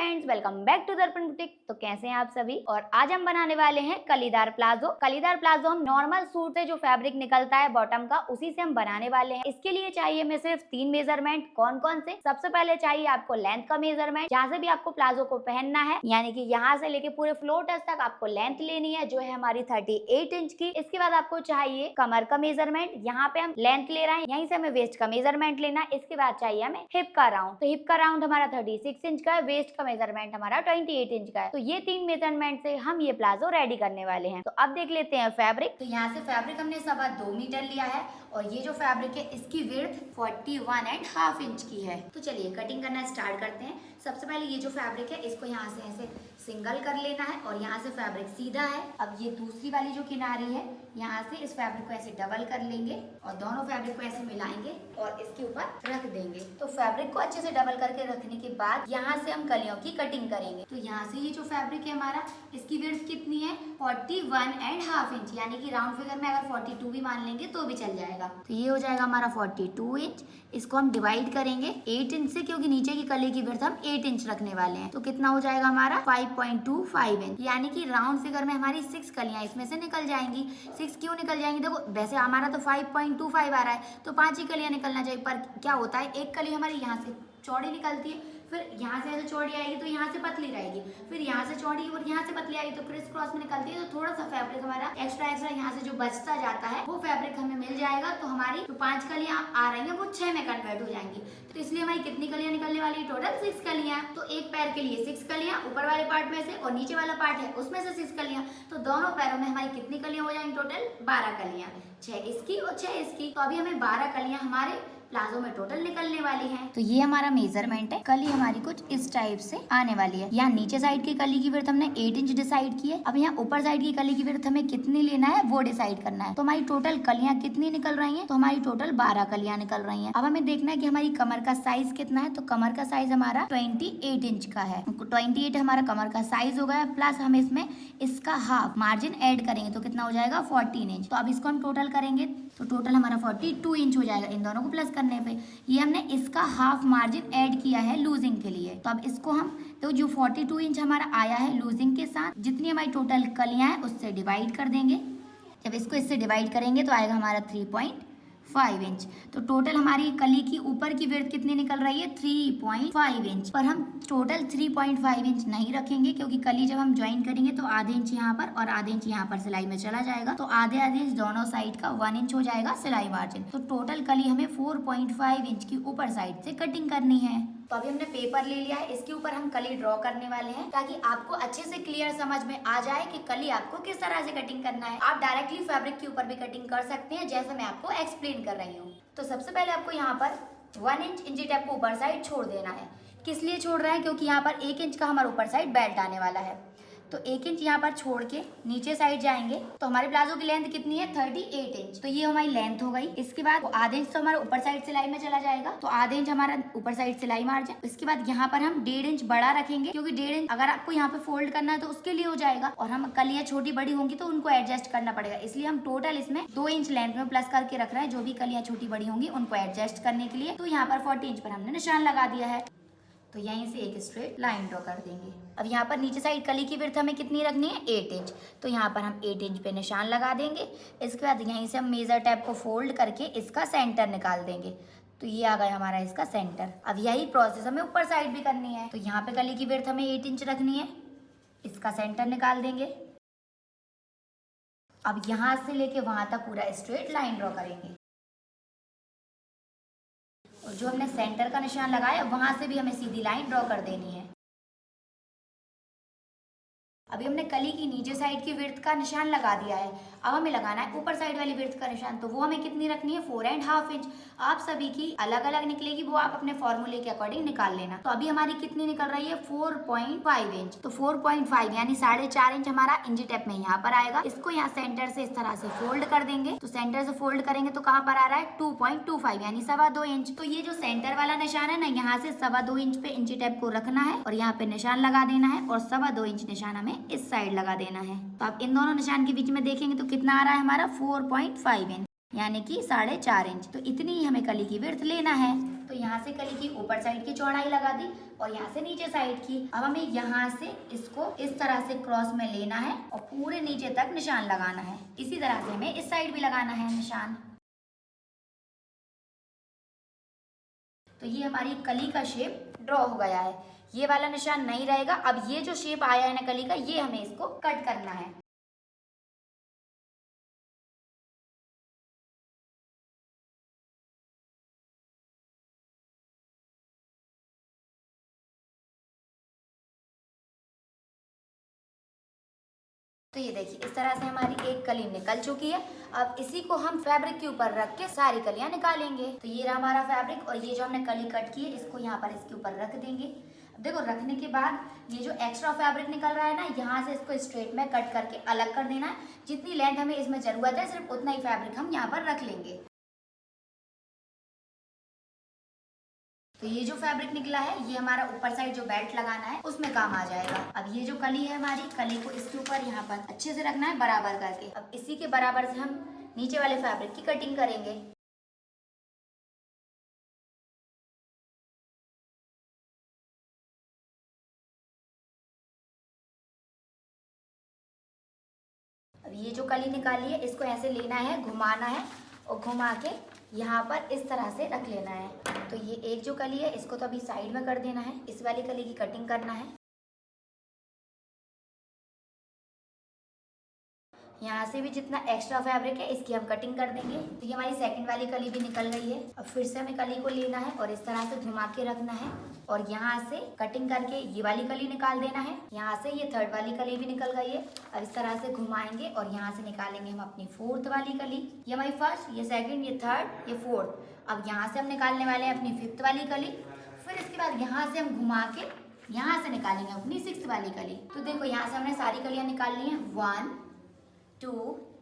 Friends, welcome back to दर्पण boutique. तो कैसे हैं आप सभी। और आज हम बनाने वाले हैं कलीदार प्लाजो। कलीदार प्लाजो हम नॉर्मल सूट से जो फैब्रिक निकलता है बॉटम का, उसी से हम बनाने वाले हैं। इसके लिए चाहिए हमें सिर्फ 3 मेजरमेंट। कौन कौन से? सबसे पहले चाहिए आपको लेंथ का मेजरमेंट, जहाँ से भी आपको प्लाजो को पहनना है, यानी कि यहाँ से लेके पूरे फ्लोर टच तक आपको लेंथ लेनी है, जो है हमारी 38 इंच की। इसके बाद आपको चाहिए कमर का मेजरमेंट, यहाँ पे हम लेंथ ले रहे हैं, यहीं से हमें वेस्ट का मेजरमेंट लेना है। इसके बाद चाहिए हमें हिप का राउंड। तो हिप का राउंड हमारा 36 इंच का है, वेस्ट का मेजरमेंट हमारा 28 इंच का है। तो ये 3 मेजरमेंट से हम ये प्लाजो रेडी करने वाले हैं। तो अब देख लेते हैं फैब्रिक। तो यहाँ से फैब्रिक हमने 2.25 मीटर लिया है और ये जो फैब्रिक है इसकी विड्थ 41.5 इंच की है। तो चलिए कटिंग करना स्टार्ट करते हैं। सबसे पहले ये जो फैब्रिक है इसको यहाँ से ऐसे सिंगल कर लेना है और यहाँ से फैब्रिक सीधा है। अब ये दूसरी वाली जो किनारी है, यहाँ से इस फैब्रिक को ऐसे डबल कर लेंगे और दोनों फैब्रिक को ऐसे मिलाएंगे और इसके ऊपर रख देंगे। तो फैब्रिक को अच्छे से डबल करके रखने के बाद यहाँ से हम कलियों की कटिंग करेंगे। तो यहाँ से ये जो फैब्रिक है हमारा, इसकी विड्थ कितनी है? 41.5 इंच, यानी कि राउंड फिगर में अगर 42 भी मान लेंगे तो भी चल जाएगा। तो ये हो जाएगा हमारा 42 इंच। इसको हम डिवाइड करेंगे 8 इंच से, क्योंकि नीचे की कली की विड्थ हम 8 इंच रखने वाले हैं। तो कितना हो जाएगा हमारा? 5.25 इंच, यानी कि राउंड फिगर में हमारी 6 कलियां इसमें से निकल जाएंगी। 6 क्यों निकल जाएंगी? देखो वैसे हमारा तो 5.25 आ रहा है, तो 5 ही कलियां निकलना चाहिए, पर क्या होता है एक कली हमारी यहाँ से चौड़ी निकलती है, फिर यहाँ से ऐसे चौड़ी आएगी तो यहाँ से पतली रहेगी, फिर यहाँ से चौड़ी और यहाँ से पतली आएगी, तो क्रिस क्रॉस में निकलती है। तो थोड़ा सा फैब्रिक हमारा एक्स्ट्रा यहाँ से जो बचता जाता है वो फैब्रिक हमें मिल जाएगा। तो हमारी जो 5 कलियां आ रही हैं वो 6 में कन्वर्ट हो जाएंगी। तो इसलिए हमारी कितनी कलियां निकलने वाली है? टोटल 6 कलियां। तो एक पैर के लिए 6 कलियां ऊपर वाले पार्ट में से, और नीचे वाला पार्ट है उसमें से 6 कलियां। तो दोनों पैरों में हमारी कितनी कलियां हो जाएंगी? टोटल 12 कलियां, 6 इसकी और 6 इसकी। तो अभी हमें 12 कलियां हमारे प्लाजो में टोटल निकलने वाली हैं। तो ये हमारा मेजरमेंट है। कली हमारी कुछ इस टाइप से आने वाली है। यहाँ नीचे साइड की कली की विड्थ हमने 8 इंच डिसाइड की है। अब यहाँ ऊपर साइड की कली की विड्थ हमें कितनी लेना है वो डिसाइड करना है। तो हमारी टोटल कलियां कितनी निकल रही हैं? तो हमारी टोटल 12 कलियां निकल रही हैं। अब हमें देखना है कि हमारी कमर का साइज कितना है। तो कमर का साइज हमारा 28 इंच का है। 28 हमारा कमर का साइज हो गया, प्लस हम इसमें इसका हाफ मार्जिन ऐड करेंगे तो कितना हो जाएगा? 14 इंच। तो अब इसको हम टोटल करेंगे तो टोटल हमारा 42 इंच हो जाएगा इन दोनों को प्लस करने पे। ये हमने इसका हाफ मार्जिन ऐड किया है लूजिंग के लिए। तो अब इसको हम तो जो 42 इंच हमारा आया है लूजिंग के साथ, जितनी हमारी टोटल कलियां हैं उससे डिवाइड कर देंगे। जब इसको इससे डिवाइड करेंगे तो आएगा हमारा 3.5 इंच। तो टोटल हमारी कली की ऊपर की विड्थ कितनी निकल रही है? 3.5 इंच। पर हम टोटल 3.5 इंच नहीं रखेंगे, क्योंकि कली जब हम ज्वाइन करेंगे तो आधे इंच यहाँ पर और आधे इंच यहाँ पर सिलाई में चला जाएगा। तो आधे आधे इंच दोनों साइड का 1 इंच हो जाएगा सिलाई मार्जिन। तो टोटल कली हमें 4.5 इंच की ऊपर साइड से कटिंग करनी है। तो अभी हमने पेपर ले लिया है, इसके ऊपर हम कली ड्रॉ करने वाले हैं, ताकि आपको अच्छे से क्लियर समझ में आ जाए कि कली आपको किस तरह से कटिंग करना है। आप डायरेक्टली फैब्रिक के ऊपर भी कटिंग कर सकते हैं, जैसे मैं आपको एक्सप्लेन कर रही हूँ। तो सबसे पहले आपको यहाँ पर 1 इंच इंची टेप को ऊपर साइड छोड़ देना है। किस लिए छोड़ रहे हैं? क्योंकि यहाँ पर 1 इंच का हमारा ऊपर साइड बेल्ट आने वाला है। तो 1 इंच यहाँ पर छोड़ के नीचे साइड जाएंगे तो हमारे प्लाजो की लेंथ कितनी है? 38 इंच। तो ये हमारी लेंथ हो गई। इसके बाद आधे इंच तो हमारा ऊपर साइड सिलाई में चला जाएगा, तो आधे इंच हमारा ऊपर साइड सिलाई मार्जिन। इसके बाद यहाँ पर हम 1.5 इंच बड़ा रखेंगे, क्योंकि 1.5 इंच अगर आपको यहाँ पे फोल्ड करना है तो उसके लिए हो जाएगा, और हम कलियां छोटी बड़ी होंगी तो उनको एडजस्ट करना पड़ेगा। इसलिए हम टोटल इसमें 2 इंच लेंथ में प्लस करके रख रहे हैं, जो भी कलियां छोटी बड़ी होंगी उनको एडजस्ट करने के लिए। तो यहाँ पर 40 इंच पर हमने निशान लगा दिया है। तो यहीं से एक स्ट्रेट लाइन ड्रॉ कर देंगे। अब यहाँ पर नीचे साइड कली की विड्थ हमें कितनी रखनी है? 8 इंच। तो यहाँ पर हम 8 इंच पे निशान लगा देंगे। इसके बाद यहीं से हम मेजर टैप को फोल्ड करके इसका सेंटर निकाल देंगे। तो ये आ गया हमारा इसका सेंटर। अब यही प्रोसेस हमें ऊपर साइड भी करनी है। तो यहाँ पे कली की विड्थ हमें 8 इंच रखनी है, इसका सेंटर निकाल देंगे। अब यहाँ से लेके वहां तक पूरा स्ट्रेट लाइन ड्रॉ करेंगे, और जो हमने सेंटर का निशान लगाया वहां से भी हमें सीधी लाइन ड्रॉ कर देनी है। अभी हमने कली की नीचे साइड की विड्थ का निशान लगा दिया है। अब हमें लगाना है ऊपर साइड वाली विड्थ का निशान। तो वो हमें कितनी रखनी है? 4.5 इंच। आप सभी की अलग अलग निकलेगी, वो आप अपने फॉर्मूले के अकॉर्डिंग निकाल लेना। तो अभी हमारी कितनी निकल रही है? 4.5 इंच। तो 4.5 यानी 4.5 इंच हमारा इंची टेप में यहाँ पर आएगा। इसको यहाँ सेंटर से इस तरह से फोल्ड कर देंगे। तो सेंटर से फोल्ड करेंगे तो कहाँ पर आ रहा है? 2.25 यानी 2.25 इंच। तो ये जो सेंटर वाला निशान है ना, यहाँ से 2.25 इंच पे इंची टेप को रखना है और यहाँ पे निशान लगा देना है, और 2.25 इंच निशान हमें इस साइड लगा देना है। तो आप इन दोनों निशान के बीच में देखेंगे तो कितना आ रहा है हमारा? 4.5 इंच, यानी कि 4.5 इंच। तो इतनी ही हमें कली की विड्थ लेना है। तो यहाँ से कली की ऊपर साइड की चौड़ाई लगा दी और यहाँ से नीचे साइड की। अब हमें यहाँ से इसको इस तरह से क्रॉस में लेना है और पूरे नीचे तक निशान लगाना है। इसी तरह से हमें इस साइड भी लगाना है निशान। तो ये हमारी कली का शेप ड्रॉ हो गया है। ये वाला निशान नहीं रहेगा। अब ये जो शेप आया है ना कली का, ये हमें इसको कट करना है। तो ये देखिए इस तरह से हमारी एक कली निकल चुकी है। अब इसी को हम फैब्रिक के ऊपर रख के सारी कलियां निकालेंगे। तो ये रहा हमारा फैब्रिक और ये जो हमने कली कट की है इसको यहाँ पर इसके ऊपर रख देंगे। अब देखो रखने के बाद ये जो एक्स्ट्रा फैब्रिक निकल रहा है ना, यहाँ से इसको स्ट्रेट में कट करके अलग कर देना है। जितनी लेंथ हमें इसमें जरूरत है सिर्फ उतना ही फैब्रिक हम यहाँ पर रख लेंगे। तो ये जो फैब्रिक निकला है ये हमारा ऊपर साइड जो बेल्ट लगाना है उसमें काम आ जाएगा। अब ये जो कली है हमारी, कली को इसके ऊपर यहाँ पर अच्छे से रखना है बराबर करके। अब इसी के बराबर से हम नीचे वाले फैब्रिक की कटिंग करेंगे। अब ये जो कली निकाली है इसको ऐसे लेना है, घुमाना है और घुमा के यहाँ पर इस तरह से रख लेना है। तो ये एक जो कली है इसको तो अभी साइड में कर देना है। इस वाली कली की कटिंग करना है। यहाँ से भी जितना एक्स्ट्रा फैब्रिक है इसकी हम कटिंग कर देंगे। तो ये हमारी सेकंड वाली कली भी निकल गई है। अब फिर से हमें कली को लेना है और इस तरह से घुमा के रखना है और यहाँ से कटिंग करके ये वाली कली निकाल देना है। यहाँ से ये थर्ड वाली कली भी निकल गई है। अब इस तरह से घुमाएंगे और यहाँ से निकालेंगे हम अपनी फोर्थ वाली कली। ये हमारी फर्स्ट, ये सेकेंड, ये थर्ड, ये फोर्थ। अब यहाँ से हम निकालने वाले हैं अपनी फिफ्थ वाली कली। फिर इसके बाद यहाँ से हम घुमा के यहाँ से निकालेंगे अपनी सिक्स्थ वाली कली। तो देखो यहाँ से हमने सारी कलियाँ निकाल ली हैं। 1 2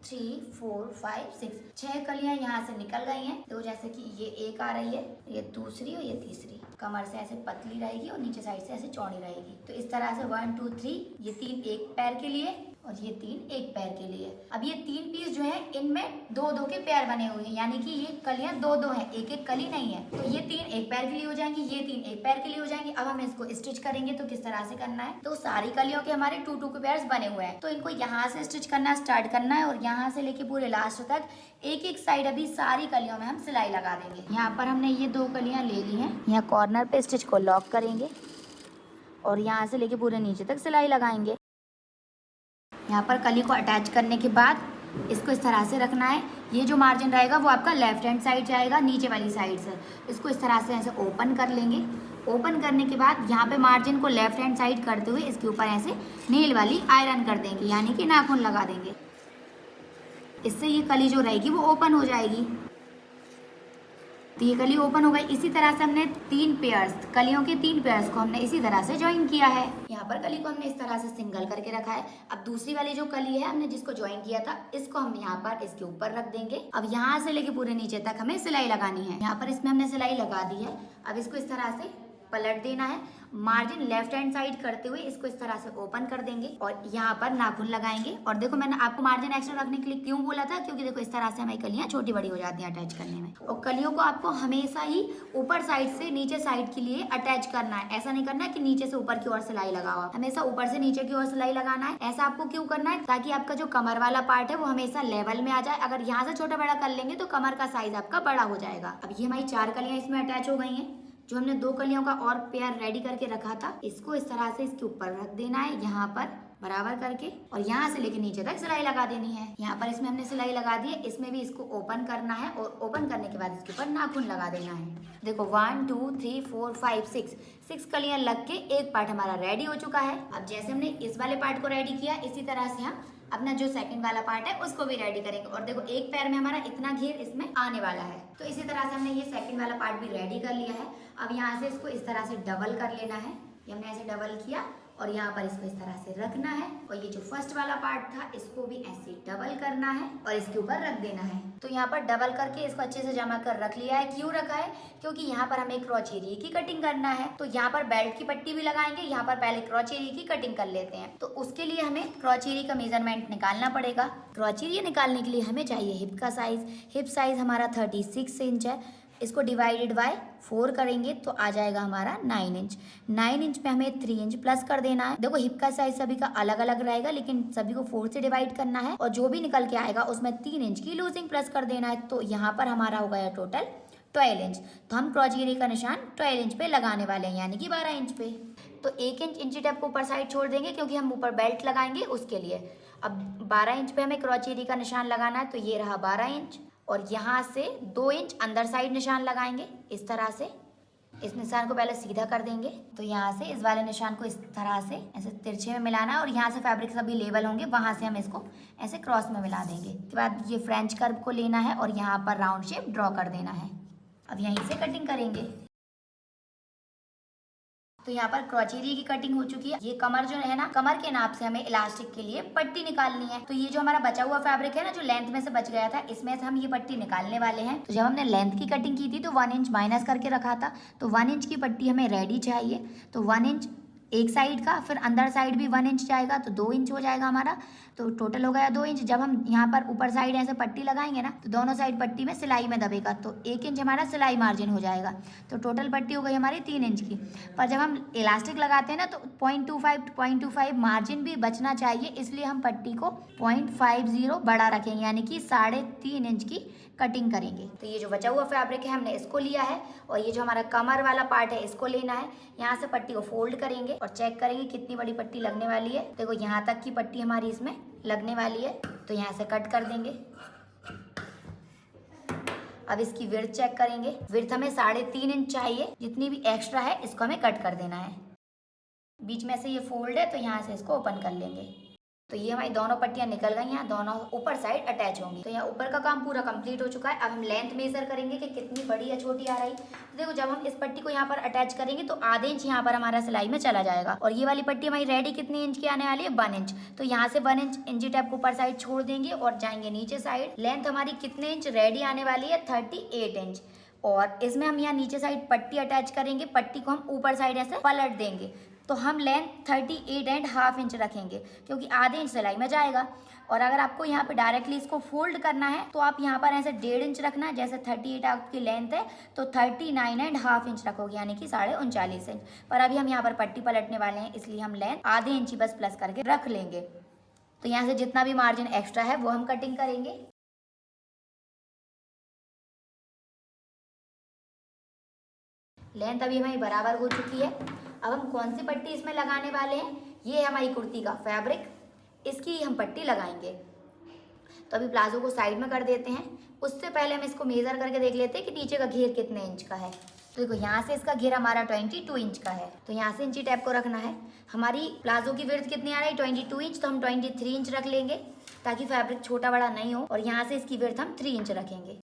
3 4 5 6 6 कलियां यहाँ से निकल गई हैं। तो जैसे कि ये एक आ रही है, ये दूसरी और ये तीसरी। कमर से ऐसे पतली रहेगी और नीचे साइड से ऐसे चौड़ी रहेगी। तो इस तरह से 1 2 3, ये 3 एक पैर के लिए और ये 3 एक पैर के लिए। अब ये 3 पीस जो है इनमें 2-2 के पैर बने हुए हैं, यानी कि ये कलियां 2-2 हैं, एक एक कली नहीं है। तो ये 3 एक पैर के लिए हो जाएंगी, ये 3 एक पैर के लिए हो जाएंगी। अब हम इसको स्टिच करेंगे तो किस तरह से करना है। तो सारी कलियों के हमारे 2-2 के पैर्स बने हुए हैं। तो इनको यहाँ से स्टिच करना स्टार्ट करना है और यहाँ से लेके पूरे लास्ट तक एक एक साइड अभी सारी कलियों में हम सिलाई लगा देंगे। यहाँ पर हमने ये 2 कलियां ले ली हैं। यहाँ कॉर्नर पे स्टिच को लॉक करेंगे और यहाँ से लेके पूरे नीचे तक सिलाई लगाएंगे। यहाँ पर कली को अटैच करने के बाद इसको इस तरह से रखना है। ये जो मार्जिन रहेगा वो आपका लेफ्ट हैंड साइड जाएगा, नीचे वाली साइड से। इसको इस तरह से ऐसे ओपन कर लेंगे। ओपन करने के बाद यहाँ पे मार्जिन को लेफ्ट हैंड साइड करते हुए इसके ऊपर ऐसे नेल वाली आयरन कर देंगे, यानी कि नाखून लगा देंगे। इससे ये कली जो रहेगी वो ओपन हो जाएगी। तो ये कली ओपन हो गई। इसी तरह से हमने 3 पेयर्स, कलियों के 3 पेयर्स को हमने इसी तरह से ज्वाइन किया है। यहाँ पर कली को हमने इस तरह से सिंगल करके रखा है। अब दूसरी वाली जो कली है हमने जिसको ज्वाइन किया था, इसको हम यहाँ पर इसके ऊपर रख देंगे। अब यहाँ से लेके पूरे नीचे तक हमें सिलाई लगानी है। यहाँ पर इसमें हमने सिलाई लगा दी है। अब इसको इस तरह से पलट देना है। मार्जिन लेफ्ट हैंड साइड करते हुए इसको इस तरह से ओपन कर देंगे और यहाँ पर नाखून लगाएंगे। और देखो मैंने आपको मार्जिन एक्स्ट्रा रखने के लिए क्यों बोला था, क्योंकि देखो इस तरह से हमारी कलियां छोटी बड़ी हो जाती हैं अटैच करने में। और कलियों को आपको हमेशा ही ऊपर साइड से नीचे साइड के लिए अटैच करना है। ऐसा नहीं करना है कि नीचे से ऊपर की ओर सिलाई लगाओ, हमेशा ऊपर से नीचे की ओर सिलाई लगाना है। ऐसा आपको क्यों करना है, ताकि आपका जो कमर वाला पार्ट है वो हमेशा लेवल में आ जाए। अगर यहाँ से छोटा बड़ा कर लेंगे तो कमर का साइज आपका बड़ा हो जाएगा। अब ये हमारी 4 कलियां इसमें अटैच हो गई हैं। जो हमने 2 कलियों का और पेयर रेडी करके रखा था, इसको इस तरह से इसके ऊपर रख देना है, यहाँ पर बराबर करके, और यहाँ से लेके नीचे तक सिलाई लगा देनी है। यहाँ पर इसमें हमने सिलाई लगा दी है। इसमें भी इसको ओपन करना है और ओपन करने के बाद इसके ऊपर नाखून लगा देना है। देखो 1 2 3 4 5 6 कलियां लग के एक पार्ट हमारा रेडी हो चुका है। अब जैसे हमने इस वाले पार्ट को रेडी किया, इसी तरह से हम अपना जो सेकंड वाला पार्ट है उसको भी रेडी करेंगे। और देखो एक पैर में हमारा इतना घेर इसमें आने वाला है। तो इसी तरह से हमने ये सेकंड वाला पार्ट भी रेडी कर लिया है। अब यहाँ से इसको इस तरह से डबल कर लेना है। ये हमने ऐसे डबल किया और यहाँ पर इसको इस तरह से रखना है। और ये जो फर्स्ट वाला पार्ट था इसको भी ऐसे डबल करना है और इसके ऊपर रख देना है। तो यहाँ पर डबल करके इसको अच्छे से जमा कर रख लिया है। क्यों रखा है, क्योंकि यहाँ पर हमें क्रॉच एरिया की कटिंग करना है। तो यहाँ पर बेल्ट की पट्टी भी लगाएंगे। यहाँ पर पहले क्रॉच एरिया की कटिंग कर लेते हैं। तो उसके लिए हमें क्रॉच एरिया का मेजरमेंट निकालना पड़ेगा। क्रॉच एरिया निकालने के लिए हमें चाहिए हिप का साइज। हिप साइज हमारा 36 इंच है। इसको डिवाइडेड बाय 4 करेंगे तो आ जाएगा हमारा 9 इंच। 9 इंच पे हमें 3 इंच प्लस कर देना है। देखो हिप का साइज सभी का अलग अलग रहेगा, लेकिन सभी को 4 से डिवाइड करना है और जो भी निकल के आएगा उसमें 3 इंच की लूजिंग प्लस कर देना है। तो यहाँ पर हमारा हो गया टोटल 12 इंच। तो हम क्रॉचेरी का निशान 12 इंच पे लगाने वाले हैं, यानी कि 12 इंच पे। तो 1 इंच इंची टेप को ऊपर साइड छोड़ देंगे क्योंकि हम ऊपर बेल्ट लगाएंगे उसके लिए। अब 12 इंच पे हमें क्रॉचेरी का निशान लगाना है, तो ये रहा 12 इंच और यहाँ से 2 इंच अंदर साइड निशान लगाएंगे इस तरह से। इस निशान को पहले सीधा कर देंगे, तो यहाँ से इस वाले निशान को इस तरह से ऐसे तिरछे में मिलाना है और यहाँ से फैब्रिक सभी लेवल होंगे, वहाँ से हम इसको ऐसे क्रॉस में मिला देंगे। उसके बाद ये फ्रेंच कर्व को लेना है और यहाँ पर राउंड शेप ड्रॉ कर देना है। अब यहीं से कटिंग करेंगे। तो यहाँ पर क्रॉचेरी की कटिंग हो चुकी है। ये कमर जो है ना, कमर के नाप से हमें इलास्टिक के लिए पट्टी निकालनी है। तो ये जो हमारा बचा हुआ फैब्रिक है ना, जो लेंथ में से बच गया था, इसमें से हम ये पट्टी निकालने वाले हैं। तो जब हमने लेंथ की कटिंग की थी तो 1 इंच माइनस करके रखा था, तो 1 इंच की पट्टी हमें रेडी चाहिए। तो 1 इंच एक साइड का, फिर अंदर साइड भी 1 इंच जाएगा, तो 2 इंच हो जाएगा हमारा। तो टोटल हो गया 2 इंच। जब हम यहाँ पर ऊपर साइड ऐसे पट्टी लगाएंगे ना, तो दोनों साइड पट्टी में सिलाई में दबेगा, तो 1 इंच हमारा सिलाई मार्जिन हो जाएगा। तो टोटल पट्टी हो गई हमारी 3 इंच की। पर जब हम इलास्टिक लगाते हैं ना, तो 0.25 मार्जिन भी बचना चाहिए, इसलिए हम पट्टी को 0.50 बड़ा रखेंगे, यानी कि 3.5 इंच की कटिंग करेंगे। तो ये जो बचा हुआ फैब्रिक है हमने इसको लिया है और ये जो हमारा कमर वाला पार्ट है इसको लेना है। यहाँ से पट्टी को फोल्ड करेंगे और चेक करेंगे कितनी बड़ी पट्टी लगने वाली है। देखो यहाँ तक की पट्टी हमारी इसमें लगने वाली है, तो यहाँ से कट कर देंगे। अब इसकी विड्थ चेक करेंगे। विड्थ हमें 3.5 इंच चाहिए, जितनी भी एक्स्ट्रा है इसको हमें कट कर देना है। बीच में से ये फोल्ड है, तो यहाँ से इसको ओपन कर लेंगे। तो ये हमारी दोनों पट्टियां निकल गई हैं, दोनों ऊपर साइड अटैच होंगी। तो यहाँ ऊपर का काम पूरा कंप्लीट हो चुका है। अब हम लेंथ मेजर करेंगे कि कितनी बड़ी या छोटी आ रही। तो देखो जब हम इस पट्टी को यहाँ पर अटैच करेंगे तो आधे इंच यहाँ पर हमारा सिलाई में चला जाएगा और ये वाली पट्टी हमारी रेडी कितनी इंच की आने वाली है, 1 इंच। तो यहाँ से 1 इंच इंची टेप को ऊपर साइड छोड़ देंगे और जाएंगे नीचे साइड। लेंथ हमारी कितने इंच रेडी आने वाली है, 38 इंच। और इसमें हम यहाँ नीचे साइड पट्टी अटैच करेंगे, पट्टी को हम ऊपर साइड ऐसे पलट देंगे। तो हम लेंथ 38.5 इंच रखेंगे क्योंकि आधे इंच सिलाई में जाएगा। और अगर आपको यहाँ पे डायरेक्टली इसको फोल्ड करना है तो आप यहाँ पर ऐसे 1.5 इंच रखना है। जैसे 38 आपकी लेंथ है तो 39.5 इंच रखोगे, यानी कि 39.5 इंच। पर अभी हम यहाँ पर पट्टी पलटने वाले हैं, इसलिए हम लेंथ आधे इंच ही बस प्लस करके रख लेंगे। तो यहाँ से जितना भी मार्जिन एक्स्ट्रा है वो हम कटिंग करेंगे। लेंथ अभी हमारी बराबर हो चुकी है। अब हम कौन सी पट्टी इसमें लगाने वाले हैं, ये है हमारी कुर्ती का फैब्रिक, इसकी हम पट्टी लगाएंगे। तो अभी प्लाजो को साइड में कर देते हैं। उससे पहले हम इसको मेजर करके देख लेते हैं कि नीचे का घेर कितने इंच का है। तो देखो यहाँ से इसका घेर हमारा 22 इंच का है, तो यहाँ से इंची टैप को रखना है। हमारी प्लाजो की विड्थ कितनी आ रही है, 22 इंच, तो हम 23 इंच रख लेंगे ताकि फैब्रिक छोटा बड़ा नहीं हो। और यहाँ से इसकी विड्थ हम 3 इंच रखेंगे।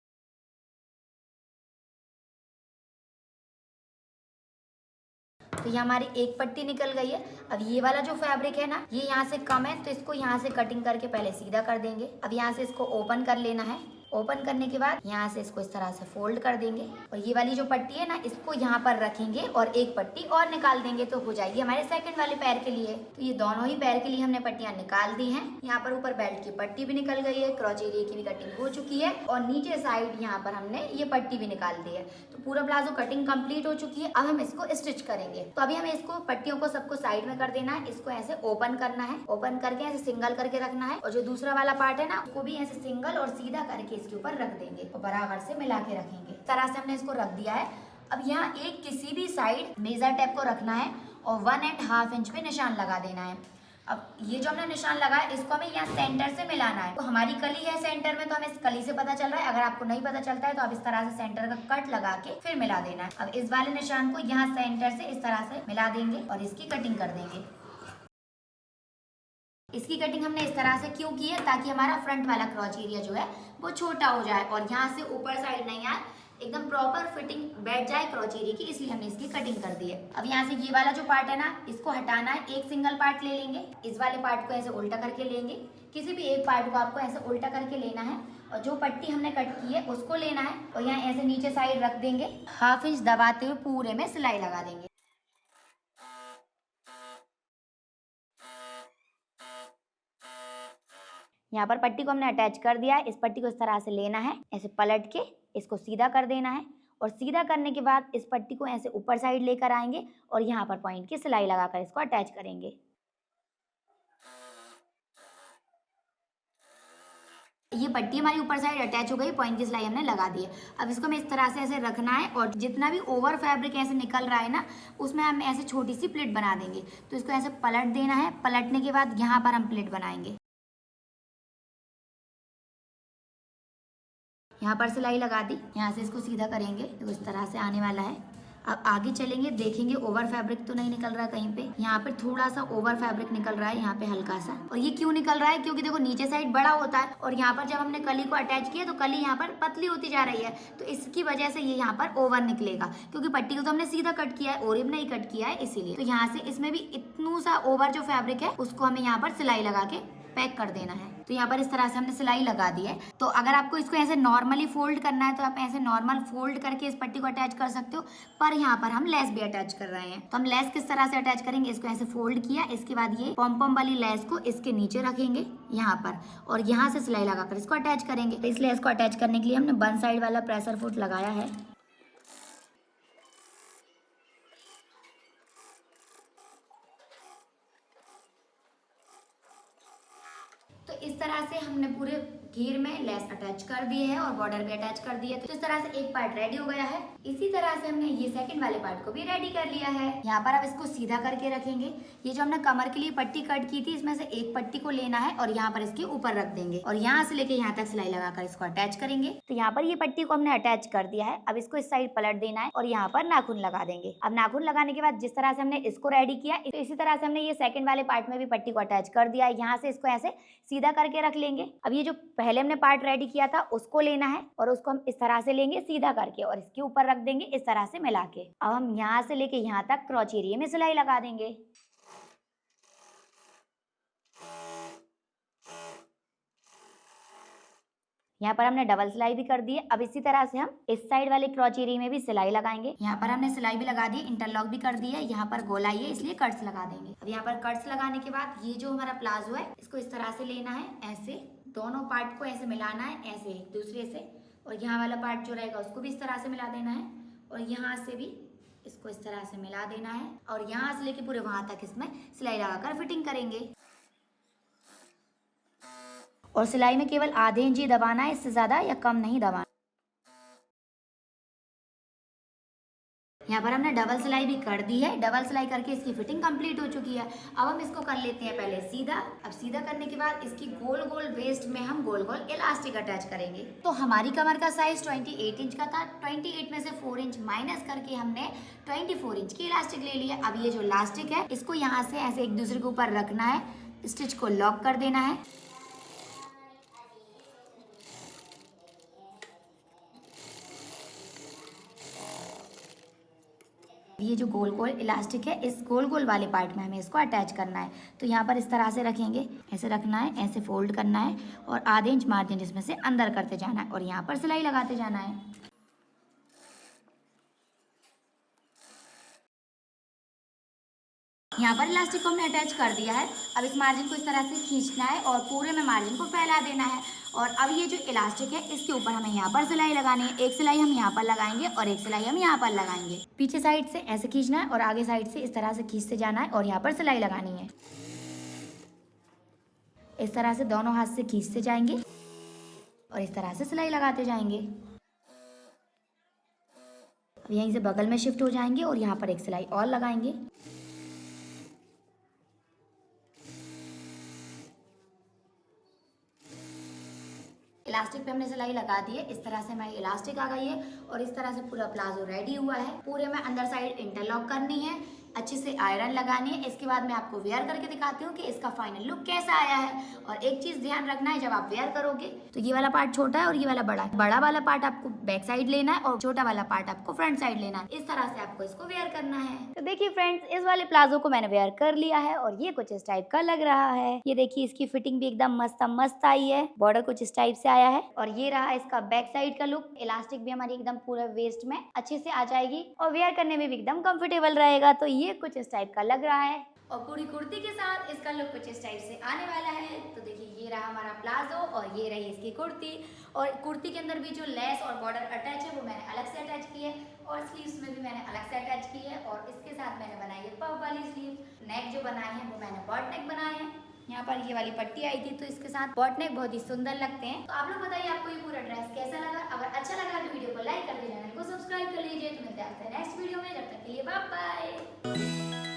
तो ये हमारी एक पट्टी निकल गई है। अब ये वाला जो फैब्रिक है ना, ये यहाँ से कम है, तो इसको यहाँ से कटिंग करके पहले सीधा कर देंगे। अब यहाँ से इसको ओपन कर लेना है। ओपन करने के बाद यहाँ से इसको इस तरह से फोल्ड कर देंगे और ये वाली जो पट्टी है ना, इसको यहाँ पर रखेंगे और एक पट्टी और निकाल देंगे, तो हो जाएगी हमारे सेकंड वाले पैर के लिए। तो ये दोनों ही पैर के लिए हमने पट्टियां निकाल दी हैं। यहाँ पर ऊपर बेल्ट की पट्टी भी निकल गई है, क्रॉच एरिया की भी कटिंग हो चुकी है और नीचे साइड यहाँ पर हमने ये पट्टी भी निकाल दी है। तो पूरा प्लाजो कटिंग कंप्लीट हो चुकी है। अब हम इसको स्टिच करेंगे। तो अभी हमें इसको पट्टियों को सबको साइड में कर देना है। इसको ऐसे ओपन करना है, ओपन करके ऐसे सिंगल करके रखना है और जो दूसरा वाला पार्ट है ना, उसको भी ऐसे सिंगल और सीधा करके इसके ऊपर रख देंगे और बराबर से मिला के रखेंगे। इस तरह से हमने इसको रख दिया है। अब यहाँ एक किसी भी साइड मेजर टेप को रखना है और 1.5 इंच पे निशान लगा देना है। अब ये जो हमने निशान लगाया, इसको हमें यहाँ सेंटर से मिलाना है। तो हमारी कली है सेंटर में, तो हमें इस कली से पता चल रहा है। अगर आपको नहीं पता चलता है तो आप इस तरह से सेंटर का कट लगा के फिर मिला देना है। अब इस वाले निशान को यहाँ सेंटर से इस तरह से मिला देंगे और इसकी कटिंग कर देंगे। इसकी कटिंग हमने इस तरह से क्यों की है, ताकि हमारा फ्रंट वाला क्रॉच एरिया जो है वो छोटा हो जाए और यहाँ से ऊपर साइड नहीं आए, एकदम प्रॉपर फिटिंग बैठ जाए क्रॉच एरिया की, इसलिए हमने इसकी कटिंग कर दी है। अब यहाँ से ये वाला जो पार्ट है ना, इसको हटाना है। एक सिंगल पार्ट ले लेंगे, इस वाले पार्ट को ऐसे उल्टा करके लेंगे। किसी भी एक पार्ट को आपको ऐसे उल्टा करके लेना है और जो पट्टी हमने कट की है उसको लेना है और यहाँ ऐसे नीचे साइड रख देंगे। 1/2 इंच दबाते हुए पूरे में सिलाई लगा देंगे। यहाँ पर पट्टी को हमने अटैच कर दिया है। इस पट्टी को इस तरह से लेना है, ऐसे पलट के इसको सीधा कर देना है और सीधा करने के बाद इस पट्टी को ऐसे ऊपर साइड लेकर आएंगे और यहाँ पर पॉइंट की सिलाई लगाकर इसको अटैच करेंगे। ये पट्टी हमारी ऊपर साइड अटैच हो गई, पॉइंट की सिलाई हमने लगा दी है। अब इसको हमें इस तरह से ऐसे रखना है और जितना भी ओवर फैब्रिक ऐसे निकल रहा है ना, उसमें हम ऐसे छोटी सी प्लेट बना देंगे। तो इसको ऐसे पलट देना है, पलटने के बाद यहाँ पर हम प्लेट बनाएंगे। यहाँ पर सिलाई लगा दी, यहाँ से इसको सीधा करेंगे तो इस तरह से आने वाला है। अब आगे चलेंगे, देखेंगे ओवर फैब्रिक तो नहीं निकल रहा कहीं पे। यहाँ पे थोड़ा सा ओवर फैब्रिक निकल रहा है, यहाँ पे हल्का सा। और ये क्यों निकल रहा है? क्योंकि देखो नीचे साइड बड़ा होता है और यहाँ पर जब हमने कली को अटैच किया तो कली यहाँ पर पतली होती जा रही है, तो इसकी वजह से ये यहाँ पर ओवर निकलेगा। क्योंकि पट्टी को तो हमने सीधा कट किया है, ओरिब नहीं कट किया है, इसीलिए। तो यहाँ से इसमें भी इतनू सा ओवर जो फैब्रिक है उसको हमें यहाँ पर सिलाई लगा के पैक कर देना है। तो यहाँ पर इस तरह से हमने सिलाई लगा दी है। तो अगर आपको इसको ऐसे नॉर्मली फोल्ड करना है तो आप ऐसे नॉर्मल फोल्ड करके इस पट्टी को अटैच कर सकते हो, पर यहाँ पर हम लेस भी अटैच कर रहे हैं। तो हम लेस किस तरह से अटैच करेंगे? इसको ऐसे फोल्ड किया, इसके बाद ये पॉम वाली लेस को इसके नीचे रखेंगे यहाँ पर और यहाँ से सिलाई लगाकर इसको अटैच करेंगे। इस लेस को अटैच करने के लिए हमने वन साइड वाला प्रेशर फुट लगाया है। तो इस तरह से हमने पूरे घेर में लेस अटैच कर दिए है और बॉर्डर भी अटैच कर दिए। तो इस तरह से एक पार्ट रेडी हो गया है। इसी तरह से हमने ये सेकंड वाले पार्ट को भी रेडी कर लिया है। यहाँ पर अब इसको सीधा करके रखेंगे। ये जो हमने कमर के लिए पट्टी कट की थी, इसमें से एक पट्टी को लेना है और यहाँ पर इसके ऊपर रख देंगे और यहाँ से लेके यहाँ तक सिलाई लगाकर इसको अटैच करेंगे। तो यहाँ पर ये पट्टी को हमने अटैच कर दिया है। अब इसको इस साइड पलट देना है और यहाँ पर नाखून लगा देंगे। अब नाखून लगाने के बाद जिस तरह से हमने इसको रेडी किया, इसी तरह से हमने ये सेकंड वाले पार्ट में भी पट्टी को अटैच कर दिया है। यहाँ से इसको ऐसे सीधा करके रख लेंगे। अब ये जो पहले हमने पार्ट रेडी किया था उसको लेना है और उसको हम इस तरह से लेंगे सीधा करके और इसके ऊपर रख देंगे इस तरह से मिला के। अब हम यहाँ से लेके यहाँ तक क्रॉच एरिया में सिलाई लगा देंगे। यहाँ पर हमने डबल सिलाई भी कर दी है। अब इसी तरह से हम इस साइड वाले क्रॉच एरिया में भी सिलाई लगाएंगे। यहाँ पर हमने सिलाई भी लगा दी, इंटरलॉक भी कर दी है। यहाँ पर गोलाई है इसलिए कट्स लगा देंगे। अब यहाँ पर कट्स लगाने के बाद ये जो हमारा प्लाजो है इसको इस तरह से लेना है, ऐसे दोनों पार्ट को ऐसे मिलाना है, ऐसे एक दूसरे से। और यहाँ वाला पार्ट जो रहेगा उसको भी इस तरह से मिला देना है और यहाँ से भी इसको इस तरह से मिला देना है और यहाँ से लेके पूरे वहां तक इसमें सिलाई लगाकर फिटिंग करेंगे। और सिलाई में केवल आधे इंच ही दबाना है, इससे ज्यादा या कम नहीं दबाना। यहाँ पर हमने डबल सिलाई भी कर दी है। डबल सिलाई करके इसकी फिटिंग कंप्लीट हो चुकी है। अब हम इसको कर लेते हैं पहले सीधा। अब सीधा करने के बाद इसकी गोल गोल वेस्ट में हम गोल गोल इलास्टिक अटैच करेंगे। तो हमारी कमर का साइज 28 इंच का था। 28 में से 4 इंच माइनस करके हमने 24 इंच की इलास्टिक ले लिया। अब ये जो इलास्टिक है इसको यहाँ से ऐसे एक दूसरे के ऊपर रखना है, स्टिच को लॉक कर देना है। ये जो गोल गोल इलास्टिक है इस गोल गोल वाले पार्ट में हमें इसको अटैच करना है। तो यहाँ पर इस तरह से रखेंगे, ऐसे रखना है, ऐसे फोल्ड करना है और आधे इंच मार्जिन इसमें से अंदर करते जाना है और यहाँ पर सिलाई लगाते जाना है। यहाँ पर इलास्टिक को हमने अटैच कर दिया है। अब इस मार्जिन को इस तरह से खींचना है और पूरे में मार्जिन को फैला देना है। और अब ये जो इलास्टिक है इसके ऊपर हमें यहाँ पर सिलाई लगानी है। एक सिलाई हम यहाँ पर लगाएंगे और एक सिलाई हम यहाँ पर लगाएंगे। पीछे साइड से ऐसे खींचना है और आगे साइड से इस तरह से खींचते जाना है और यहाँ पर सिलाई लगानी है। इस तरह से दोनों हाथ से खींचते जाएंगे और इस तरह से सिलाई लगाते जाएंगे। अब यहीं से बगल में शिफ्ट हो जाएंगे और यहाँ पर एक सिलाई और लगाएंगे। इलास्टिक पे हमने सिलाई लगा दी है। इस तरह से हमारी इलास्टिक आ गई है और इस तरह से पूरा प्लाजो रेडी हुआ है। पूरे में अंदर साइड इंटरलॉक करनी है, अच्छे से आयरन लगानी है। इसके बाद मैं आपको वेयर करके दिखाती हूँ कि इसका फाइनल लुक कैसा आया है। और एक चीज ध्यान रखना है, जब आप वेयर करोगे तो ये वाला पार्ट छोटा है और ये वाला बड़ा है। बड़ा वाला पार्ट आपको बैक साइड लेना है और छोटा वाला पार्ट आपको फ्रंट साइड लेना है। इस तरह से आपको इसको वेयर करना है। तो देखिए फ्रेंड्स, इस वाले प्लाजो को मैंने वेयर कर लिया है और ये कुछ इस टाइप का लग रहा है। ये देखिए इसकी फिटिंग भी एकदम मस्त आई है। बॉर्डर कुछ इस टाइप से आया है और ये रहा इसका बैक साइड का लुक। इलास्टिक भी हमारी एकदम पूरा वेस्ट में अच्छे से आ जाएगी और वेयर करने में भी एकदम कंफर्टेबल रहेगा। तो ये कुछ इस टाइप का लग रहा है। और पूरी कुर्ती के साथ इसका लुक कुछ इस टाइप से आने वाला है। तो देखिए ये रहा हमारा प्लाजो और ये रही इसकी कुर्ती। और कुर्ती के अंदर भी जो लेस और बॉर्डर अटैच है वो मैंने अलग से अटैच की है और स्लीव्स में भी मैंने अलग से अटैच की है। और इसके साथ मैंने बनाई है पफ वाली स्लीव। नेक जो बनाए हैं वो मैंने बॉट नेक बनाए हैं। यहाँ पर ये वाली पट्टी आई थी तो इसके साथ बॉट नेक बहुत ही सुंदर लगते हैं। तो आप लोग बताइए आपको ये पूरा ड्रेस कैसा लगा। अगर अच्छा लगा तो वीडियो को लाइक कर दीजिए, चैनल को सब्सक्राइब कर लीजिए। तो मिलते हैं आपसे नेक्स्ट वीडियो में, जब तक के लिए बाय बाय।